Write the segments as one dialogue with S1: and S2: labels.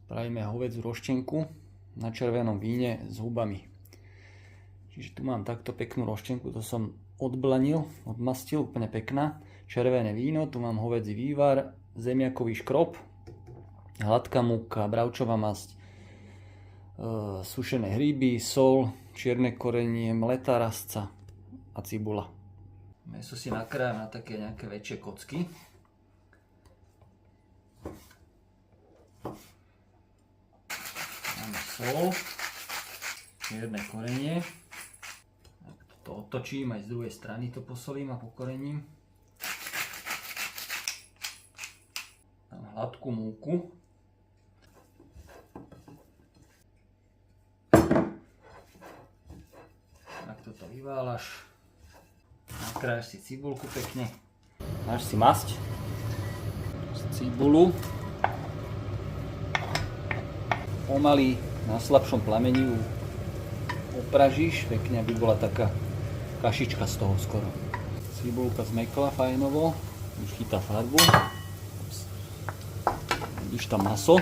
S1: Spravíme hovädziu roštenku na červenom víne s hubami. Čiže tu mám takto peknú roštenku, to som odblanil, odmastil, úplne pekná. Červené víno, tu mám hovädzí vývar, zemiakový škrob, hladká múka, bravčová masť, sušené hríby, sol, čierne korenie, mletá rastca a cibula. Mäso si nakrájam na také nejaké väčšie kocky. Máme sol, čierne korenie. To otočím, aj z druhej strany to posolím a pokorením. Dám hladkú múku. Takto to vyváľaš. Nakrájaš si cibulku pekne. Máš si masť. Cibulu. Pomaly na slabšom plameni ju opražíš pekne, aby bola taká kašička z toho skoro. Cibulka zmekla fajnovo, už chytá farbu. Vidíš tam maso.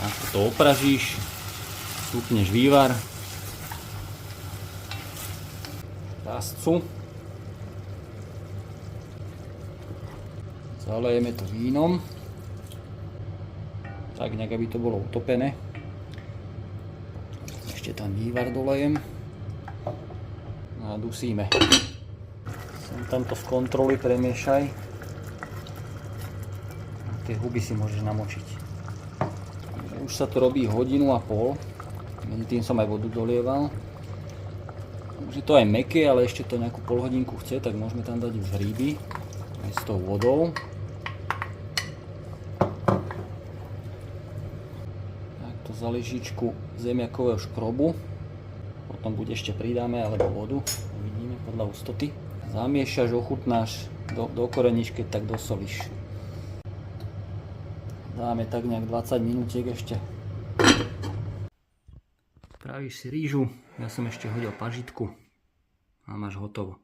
S1: Ako to opražíš, stúpneš vývar, rastcu. Zalejeme to vínom, tak nejak, aby to bolo utopené. Ešte tam vývar dolejem a dusíme. Sem tamto skontroluj, premiešaj. Tie huby si môžeš namočiť. Už sa to robí 1,5 hodiny. Medzi tým som aj vodu dolieval. Už je to aj mäkké, ale ešte to nejakú polhodinku chce, tak môžeme tam dať už hríby aj s tou vodou. Za lyžičku zemiakového škrobu, potom buď ešte pridáme alebo vodu, uvidíme podľa hustoty. Zamiešaš, ochutnáš, do koreničky, tak dosolíš. Dáme tak nejak 20 minútiek ešte. Spravíš si rýžu, ja som ešte hodil pažitku a máš hotovo.